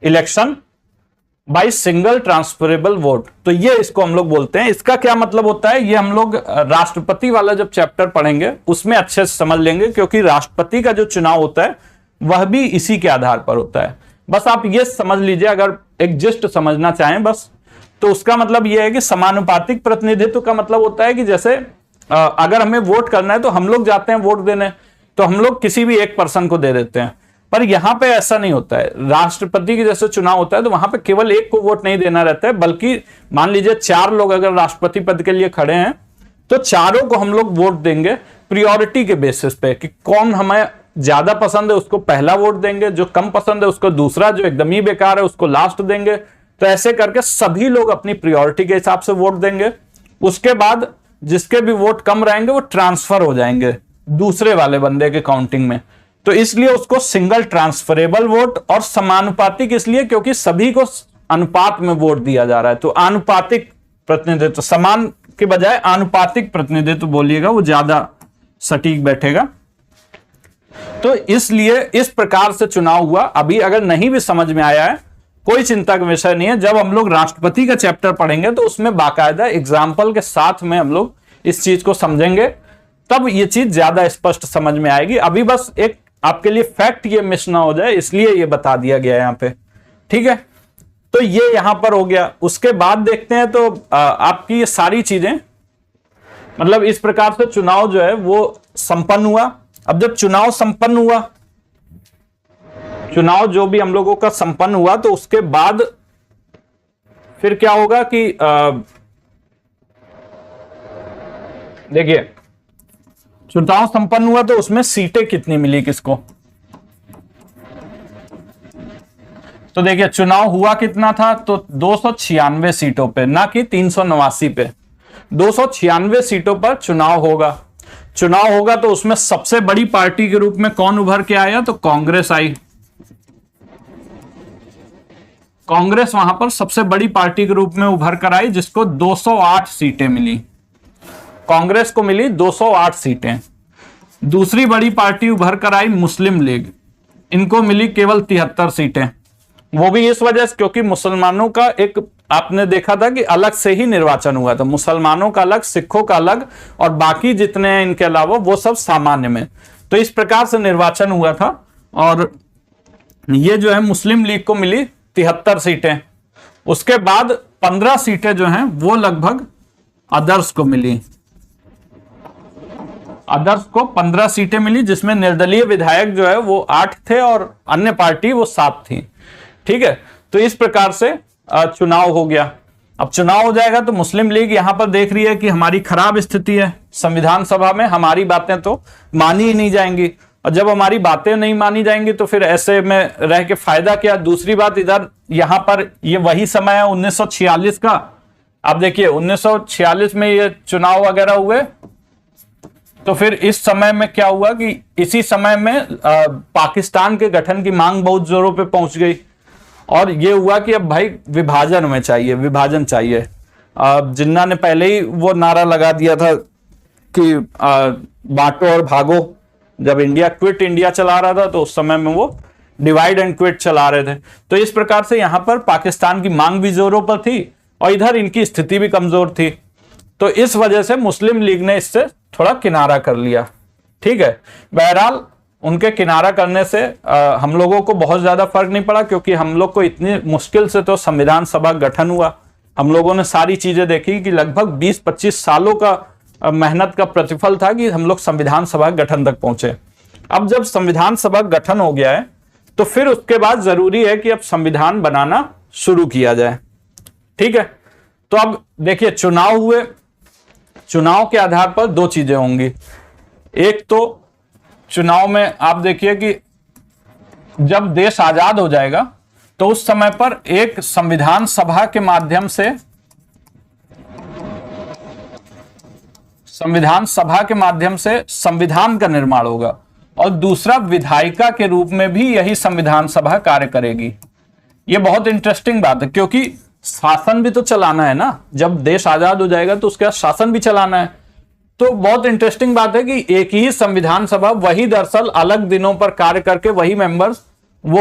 election by single transferable vote. तो ये इसको हम लोग बोलते हैं। इसका क्या मतलब होता है, ये हम लोग राष्ट्रपति वाला जब चैप्टर पढ़ेंगे उसमें अच्छे से समझ लेंगे, क्योंकि राष्ट्रपति का जो चुनाव होता है वह भी इसी के आधार पर होता है। बस आप ये समझ लीजिए, अगर एक जस्ट समझना चाहें बस, तो उसका मतलब यह है कि समानुपातिक प्रतिनिधित्व का मतलब होता है कि जैसे अगर हमें वोट करना है तो हम लोग जाते हैं वोट देने, तो हम लोग किसी भी एक पर्सन को दे देते हैं। पर यहां पे ऐसा नहीं होता है। राष्ट्रपति के जैसे चुनाव होता है तो वहां पे केवल एक को वोट नहीं देना रहता है, बल्कि मान लीजिए 4 लोग अगर राष्ट्रपति पद के लिए खड़े हैं तो चारों को हम लोग वोट देंगे प्रियोरिटी के बेसिस पे, कि कौन हमें ज्यादा पसंद है उसको पहला वोट देंगे, जो कम पसंद है उसको दूसरा, जो एकदम ही बेकार है उसको लास्ट देंगे। तो ऐसे करके सभी लोग अपनी प्रियोरिटी के हिसाब से वोट देंगे। उसके बाद जिसके भी वोट कम रहेंगे वो ट्रांसफर हो जाएंगे दूसरे वाले बंदे के काउंटिंग में। तो इसलिए उसको सिंगल ट्रांसफरेबल वोट, और समानुपातिक इसलिए क्योंकि सभी को अनुपात में वोट दिया जा रहा है। तो आनुपातिक प्रतिनिधित्व, समान के बजाय आनुपातिक प्रतिनिधित्व बोलिएगा, वो ज्यादा सटीक बैठेगा। तो इसलिए इस प्रकार से चुनाव हुआ। अभी अगर नहीं भी समझ में आया है कोई चिंता का विषय नहीं है, जब हम लोग राष्ट्रपति का चैप्टर पढ़ेंगे तो उसमें बाकायदा एग्जाम्पल के साथ में हम लोग इस चीज को समझेंगे, तब ये चीज ज्यादा स्पष्ट समझ में आएगी। अभी बस एक आपके लिए फैक्ट ये मिस ना हो जाए, इसलिए ये बता दिया गया यहां पे। ठीक है, तो ये यहां पर हो गया। उसके बाद देखते हैं तो आपकी ये सारी चीजें, मतलब इस प्रकार से चुनाव जो है वो संपन्न हुआ। अब जब चुनाव संपन्न हुआ, चुनाव जो भी हम लोगों का संपन्न हुआ, तो उसके बाद फिर क्या होगा कि देखिए चुनाव संपन्न हुआ तो उसमें सीटें कितनी मिली किसको। तो देखिए चुनाव हुआ कितना था, तो 296 सीटों पे, ना कि 389 पे, 296 सीटों पर चुनाव होगा। चुनाव होगा तो उसमें सबसे बड़ी पार्टी के रूप में कौन उभर के आया, तो कांग्रेस आई। कांग्रेस वहां पर सबसे बड़ी पार्टी के रूप में उभर कर आई, जिसको 208 सीटें मिली। कांग्रेस को मिली 208 सीटें। दूसरी बड़ी पार्टी उभर कर आई मुस्लिम लीग, इनको मिली केवल 73 सीटें। वो भी इस वजह से क्योंकि मुसलमानों का एक, आपने देखा था कि अलग से ही निर्वाचन हुआ था, मुसलमानों का अलग, सिखों का अलग, और बाकी जितने हैं इनके अलावा वो सब सामान्य में। तो इस प्रकार से निर्वाचन हुआ था, और ये जो है मुस्लिम लीग को मिली 73 सीटें। उसके बाद 15 सीटें जो हैं वो लगभग अदर्स को मिली। अदर्स को 15 सीटें मिली, जिसमें निर्दलीय विधायक जो है वो 8 थे और अन्य पार्टी वो 7 थी। ठीक है, तो इस प्रकार से चुनाव हो गया। अब चुनाव हो जाएगा तो मुस्लिम लीग यहां पर देख रही है कि हमारी खराब स्थिति है संविधान सभा में, हमारी बातें तो मानी ही नहीं जाएंगी, और जब हमारी बातें नहीं मानी जाएंगी तो फिर ऐसे में रह के फायदा क्या। दूसरी बात, इधर यहां पर ये वही समय है 1946 का। आप देखिए 1946 में ये चुनाव वगैरह हुए, तो फिर इस समय में क्या हुआ कि इसी समय में पाकिस्तान के गठन की मांग बहुत जोरों पे पहुंच गई, और ये हुआ कि अब भाई विभाजन में चाहिए, विभाजन चाहिए। जिन्ना ने पहले ही वो नारा लगा दिया था कि बांटो और भागो। जब इंडिया क्विट इंडिया चला रहा था तो उस समय में वो डिवाइड एंड क्विट चला रहे थे। तो इस प्रकार से यहां पर पाकिस्तान की मांग भी जोरों पर थी और इधर इनकी स्थिति भी कमजोर थी। तो इस वजह से मुस्लिम लीग ने इससे थोड़ा किनारा कर लिया। ठीक है, बहरहाल उनके किनारा करने से हम लोगों को बहुत ज्यादा फर्क नहीं पड़ा, क्योंकि हम लोग को इतनी मुश्किल से तो संविधान सभा गठन हुआ। हम लोगों ने सारी चीजें देखी कि लगभग 20-25 सालों का मेहनत का प्रतिफल था कि हम लोग संविधान सभा गठन तक पहुंचे। अब जब संविधान सभा गठन हो गया है तो फिर उसके बाद जरूरी है कि अब संविधान बनाना शुरू किया जाए। ठीक है, तो अब देखिए चुनाव हुए, चुनाव के आधार पर दो चीजें होंगी। एक तो चुनाव में आप देखिए कि जब देश आजाद हो जाएगा तो उस समय पर एक संविधान सभा के माध्यम से संविधान का निर्माण होगा, और दूसरा विधायिका के रूप में भी यही संविधान सभा कार्य करेगी। यह बहुत इंटरेस्टिंग बात है, क्योंकि शासन भी तो चलाना है ना। जब देश आजाद हो जाएगा तो उसके बाद शासन भी चलाना है। तो बहुत इंटरेस्टिंग बात है कि एक ही संविधान सभा, वही दरअसल अलग दिनों पर कार्य करके वही मेंबर्स, वो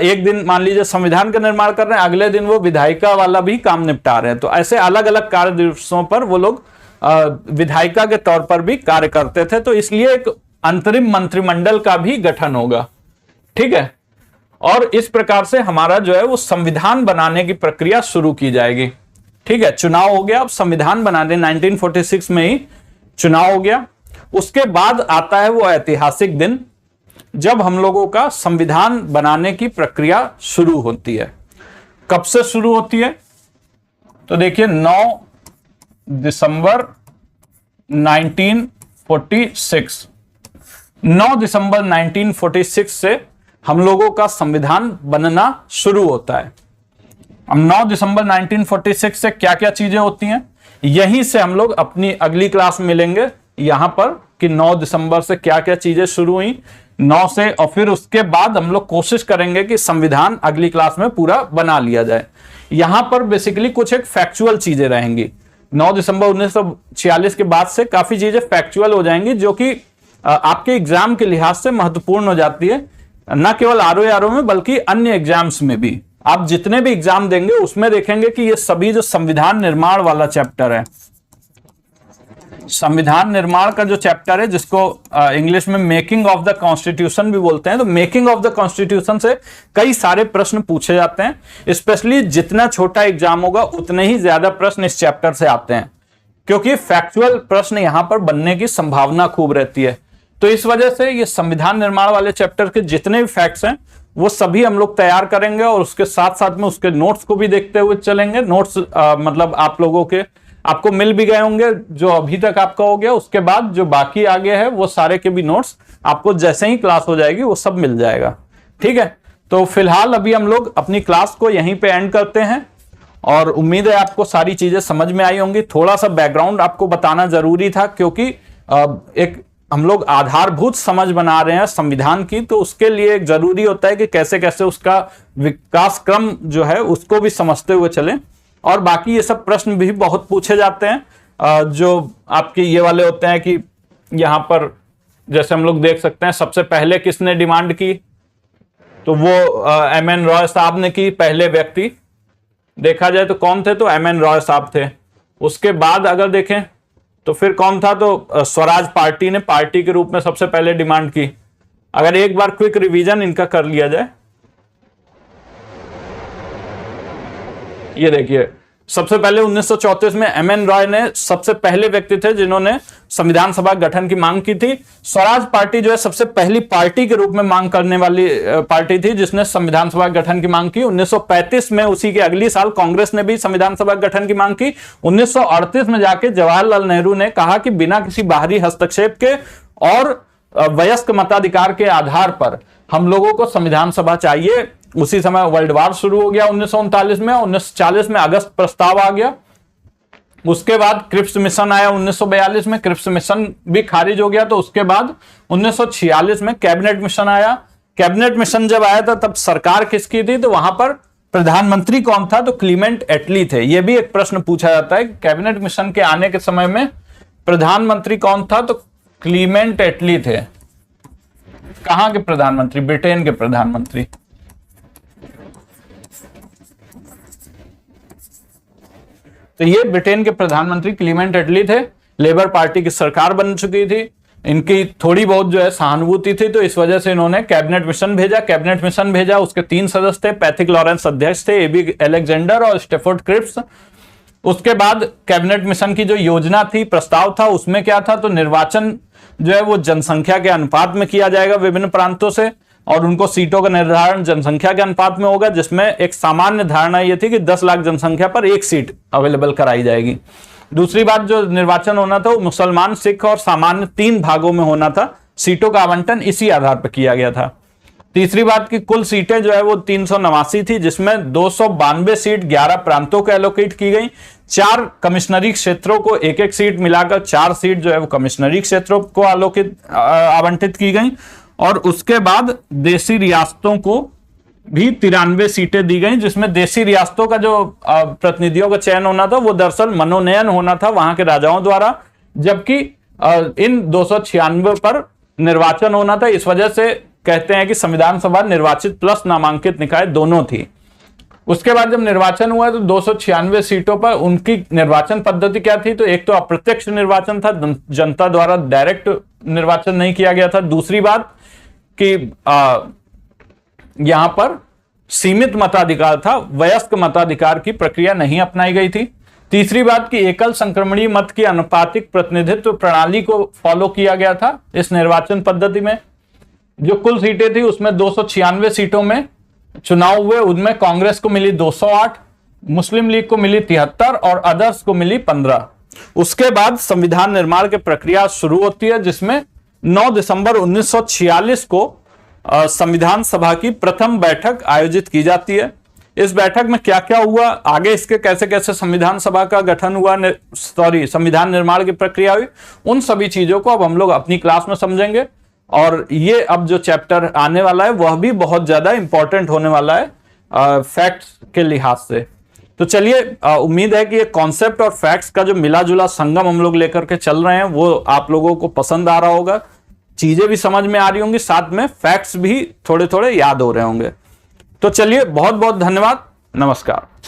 एक दिन मान लीजिए संविधान का निर्माण कर रहे हैं, अगले दिन वो विधायिका वाला भी काम निपटा रहे हैं। तो ऐसे अलग अलग कार्य दिवसों पर वो लोग विधायिका के तौर पर भी कार्य करते थे। तो इसलिए एक अंतरिम मंत्रिमंडल का भी गठन होगा। ठीक है, और इस प्रकार से हमारा जो है वो संविधान बनाने की प्रक्रिया शुरू की जाएगी। ठीक है, चुनाव हो गया, अब संविधान बनाने 1946 में ही चुनाव हो गया। उसके बाद आता है वो ऐतिहासिक दिन जब हम लोगों का संविधान बनाने की प्रक्रिया शुरू होती है। कब से शुरू होती है? तो देखिए 9 दिसंबर 1946, 9 दिसंबर 1946 से हम लोगों का संविधान बनना शुरू होता है। अब 9 दिसंबर 1946 से क्या क्या चीजें होती हैं, यहीं से हम लोग अपनी अगली क्लास में मिलेंगे यहां पर कि 9 दिसंबर से क्या क्या चीजें शुरू हुई 9 से, और फिर उसके बाद हम लोग कोशिश करेंगे कि संविधान अगली क्लास में पूरा बना लिया जाए। यहां पर बेसिकली कुछ एक फैक्चुअल चीजें रहेंगी। 9 दिसंबर 1946 के बाद से काफी चीजें फैक्चुअल हो जाएंगी, जो कि आपके एग्जाम के लिहाज से महत्वपूर्ण हो जाती है, न केवल आरओ में बल्कि अन्य एग्जाम्स में भी। आप जितने भी एग्जाम देंगे उसमें देखेंगे कि ये सभी जो संविधान निर्माण वाला चैप्टर है, संविधान निर्माण का जो चैप्टर है, जिसको इंग्लिश में मेकिंग ऑफ द कॉन्स्टिट्यूशन भी बोलते हैं, तो मेकिंग ऑफ द कॉन्स्टिट्यूशन से कई सारे प्रश्न पूछे जाते हैं। स्पेशली जितना छोटा एग्जाम होगा उतने ही ज्यादा प्रश्न इस चैप्टर से आते हैं, क्योंकि फैक्चुअल प्रश्न यहां पर बनने की संभावना खूब रहती है। तो इस वजह से ये संविधान निर्माण वाले चैप्टर के जितने भी फैक्ट्स हैं वो सभी हम लोग तैयार करेंगे, और उसके साथ साथ में उसके नोट्स को भी देखते हुए चलेंगे। नोट्स मतलब आप लोगों के आपको मिल भी गए होंगे, जो अभी तक आपका हो गया। उसके बाद जो बाकी आगे है वो सारे के भी नोट्स आपको जैसे ही क्लास हो जाएगी वो सब मिल जाएगा। ठीक है, तो फिलहाल अभी हम लोग अपनी क्लास को यहीं पे एंड करते हैं, और उम्मीद है आपको सारी चीजें समझ में आई होंगी। थोड़ा सा बैकग्राउंड आपको बताना जरूरी था, क्योंकि एक हम लोग आधारभूत समझ बना रहे हैं संविधान की, तो उसके लिए एक जरूरी होता है कि कैसे कैसे उसका विकास क्रम जो है उसको भी समझते हुए चलें। और बाकी ये सब प्रश्न भी बहुत पूछे जाते हैं, जो आपके ये वाले होते हैं कि यहाँ पर जैसे हम लोग देख सकते हैं सबसे पहले किसने डिमांड की, तो वो एम.एन. रॉय साहब ने की, पहले व्यक्ति देखा जाए तो कौन थे, तो एम.एन. रॉय साहब थे। उसके बाद अगर देखें तो फिर कौन था, तो स्वराज पार्टी ने पार्टी के रूप में सबसे पहले डिमांड की। अगर एक बार क्विक रिवीजन इनका कर लिया जाए, ये देखिए सबसे पहले 1934 में एम.एन. रॉय ने सबसे पहले व्यक्ति थे जिन्होंने संविधान सभा गठन की मांग की थी। स्वराज पार्टी जो है सबसे पहली पार्टी के रूप में मांग करने वाली पार्टी थी जिसने संविधान सभा गठन की मांग की। 1935 में उसी के अगली साल कांग्रेस ने भी संविधान सभा गठन की मांग की। 1938 में जाके जवाहरलाल नेहरू ने कहा कि बिना किसी बाहरी हस्तक्षेप के और वयस्क मताधिकार के आधार पर हम लोगों को संविधान सभा चाहिए। उसी समय वर्ल्ड वार शुरू हो गया 1939 में। 1940 में अगस्त प्रस्ताव आ गया। उसके बाद क्रिप्स मिशन आया 1942 में, क्रिप्स मिशन भी खारिज हो गया। तो उसके बाद 1946 में कैबिनेट मिशन आया। कैबिनेट मिशन जब आया था तब सरकार किसकी थी, तो वहां पर प्रधानमंत्री कौन था, तो क्लीमेंट एटली थे। यह भी एक प्रश्न पूछा जाता है कि कैबिनेट मिशन के आने के समय में प्रधानमंत्री कौन था? तो क्लीमेंट एटली थे। कहां के प्रधानमंत्री? ब्रिटेन के प्रधानमंत्री। तो ये ब्रिटेन के प्रधानमंत्री क्लीमेंट एटली थे। लेबर पार्टी की सरकार बन चुकी थी, इनकी थोड़ी बहुत जो है सहानुभूति थी, तो इस वजह से इन्होंने कैबिनेट मिशन भेजा। उसके 3 सदस्य थे, पैथिक लॉरेंस अध्यक्ष थे, एबी अलेक्जेंडर और स्टेफोर्ड क्रिप्स। उसके बाद कैबिनेट मिशन की जो योजना थी, प्रस्ताव था, उसमें क्या था? तो निर्वाचन जो है वो जनसंख्या के अनुपात में किया जाएगा विभिन्न प्रांतों से, और उनको सीटों का निर्धारण जनसंख्या के अनुपात में होगा, जिसमें एक सामान्य धारणा यह थी कि 10 लाख जनसंख्या पर 1 सीट अवेलेबल कराई जाएगी। दूसरी बात, जो निर्वाचन होना था वो मुसलमान, सिख और सामान्य 3 भागों में होना था। सीटों का आवंटन इसी आधार पर किया गया था। तीसरी बात की कुल सीटें जो है वो 389 थी, जिसमें 292 सीट 11 प्रांतों को एलोकेट की गई। 4 कमिश्नरी क्षेत्रों को 1-1 सीट मिलाकर 4 सीट जो है वो कमिश्नरी क्षेत्रों को आवंटित की गई। और उसके बाद देसी रियासतों को भी 93 सीटें दी गई, जिसमें देसी रियासतों का जो प्रतिनिधियों का चयन होना था वो दरअसल मनोनयन होना था वहां के राजाओं द्वारा, जबकि इन 296 पर निर्वाचन होना था। इस वजह से कहते हैं कि संविधान सभा निर्वाचित प्लस नामांकित निकाय दोनों थी। उसके बाद जब निर्वाचन हुआ तो 296 सीटों पर उनकी निर्वाचन पद्धति क्या थी? तो एक तो अप्रत्यक्ष निर्वाचन था, जनता द्वारा डायरेक्ट निर्वाचन नहीं किया गया था। दूसरी बात कि यहां पर सीमित मताधिकार था, वयस्क मताधिकार की प्रक्रिया नहीं अपनाई गई थी। तीसरी बात कि एकल संक्रमणीय मत की अनुपातिक प्रतिनिधित्व प्रणाली को फॉलो किया गया था इस निर्वाचन पद्धति में। जो कुल सीटें थी उसमें 296 सीटों में चुनाव हुए, उनमें कांग्रेस को मिली 208, मुस्लिम लीग को मिली 73 और अदर्स को मिली 15। उसके बाद संविधान निर्माण की प्रक्रिया शुरू होती है, जिसमें 9 दिसंबर 1946 को संविधान सभा की प्रथम बैठक आयोजित की जाती है। इस बैठक में क्या क्या हुआ, आगे इसके कैसे कैसे संविधान सभा का गठन हुआ, संविधान निर्माण की प्रक्रिया हुई, उन सभी चीजों को अब हम लोग अपनी क्लास में समझेंगे। और ये अब जो चैप्टर आने वाला है वह भी बहुत ज्यादा इंपॉर्टेंट होने वाला है फैक्ट्स के लिहाज से। तो चलिए, उम्मीद है कि ये कॉन्सेप्ट और फैक्ट्स का जो मिला जुला संगम हम लोग लेकर के चल रहे हैं वो आप लोगों को पसंद आ रहा होगा, चीजें भी समझ में आ रही होंगी, साथ में फैक्ट्स भी थोड़े थोड़े याद हो रहे होंगे। तो चलिए, बहुत बहुत धन्यवाद, नमस्कार।